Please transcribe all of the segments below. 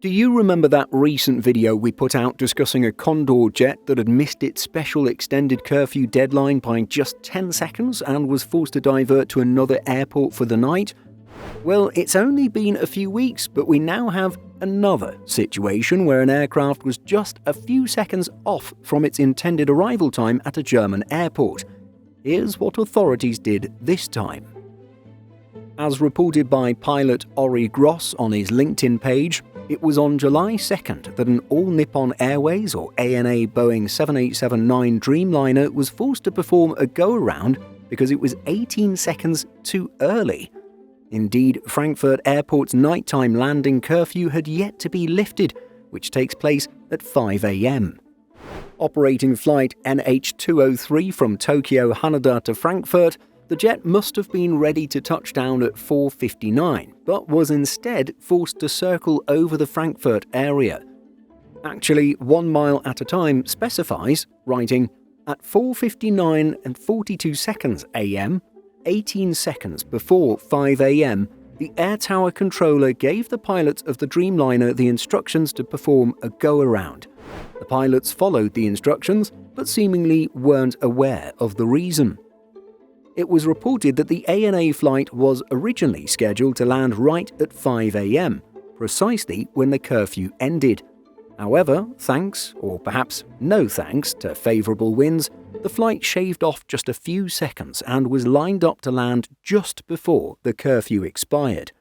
Do you remember that recent video we put out discussing a Condor jet that had missed its special extended curfew deadline by just 10 seconds and was forced to divert to another airport for the night? Well, it's only been a few weeks, but we now have another situation where an aircraft was just a few seconds off from its intended arrival time at a German airport. Here's what authorities did this time. As reported by pilot Ori Gross on his LinkedIn page, it was on July 2nd that an All Nippon Airways or ANA Boeing 7879 Dreamliner was forced to perform a go-around because it was 18 seconds too early. Indeed, Frankfurt Airport's nighttime landing curfew had yet to be lifted, which takes place at 5 a.m. Operating flight NH203 from Tokyo Haneda to Frankfurt, the jet must have been ready to touch down at 4:59, but was instead forced to circle over the Frankfurt area. Actually, 1 mile at a time specifies, writing, at 4:59 and 42 seconds a.m., 18 seconds before 5 a.m., the air tower controller gave the pilots of the Dreamliner the instructions to perform a go-around. The pilots followed the instructions, but seemingly weren't aware of the reason. It was reported that the ANA flight was originally scheduled to land right at 5 a.m., precisely when the curfew ended. However, thanks, or perhaps no thanks, to favourable winds, the flight shaved off just a few seconds and was lined up to land just before the curfew expired.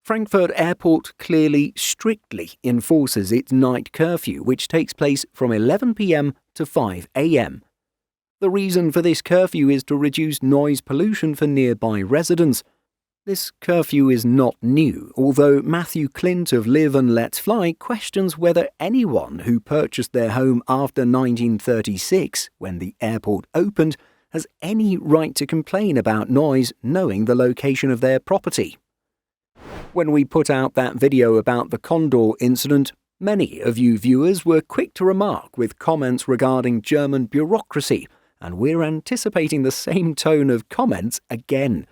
Frankfurt Airport clearly strictly enforces its night curfew, which takes place from 11 p.m. to 5 a.m. The reason for this curfew is to reduce noise pollution for nearby residents. This curfew is not new, although Matthew Clint of Live and Let's Fly questions whether anyone who purchased their home after 1936, when the airport opened, has any right to complain about noise knowing the location of their property. When we put out that video about the Condor incident, many of you viewers were quick to remark with comments regarding German bureaucracy, and we're anticipating the same tone of comments again.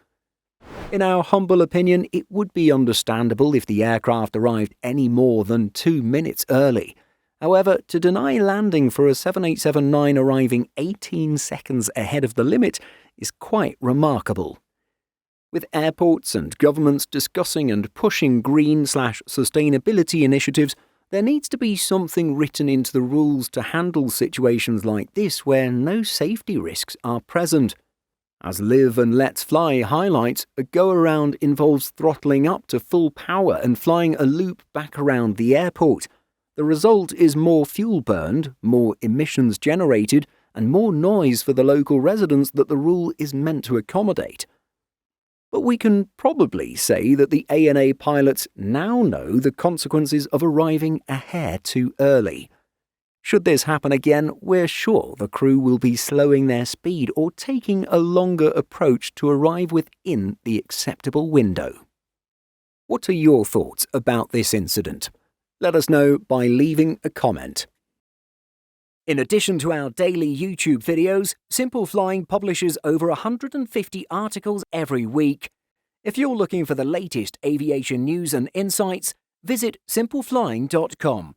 In our humble opinion, it would be understandable if the aircraft arrived any more than 2 minutes early. However, to deny landing for a 7879 arriving 18 seconds ahead of the limit is quite remarkable. With airports and governments discussing and pushing green/sustainability initiatives, there needs to be something written into the rules to handle situations like this where no safety risks are present. As Live and Let's Fly highlights, a go-around involves throttling up to full power and flying a loop back around the airport. The result is more fuel burned, more emissions generated, and more noise for the local residents that the rule is meant to accommodate. But we can probably say that the ANA pilots now know the consequences of arriving a hair too early. Should this happen again, we're sure the crew will be slowing their speed or taking a longer approach to arrive within the acceptable window. What are your thoughts about this incident? Let us know by leaving a comment. In addition to our daily YouTube videos, Simple Flying publishes over 150 articles every week. If you're looking for the latest aviation news and insights, visit simpleflying.com.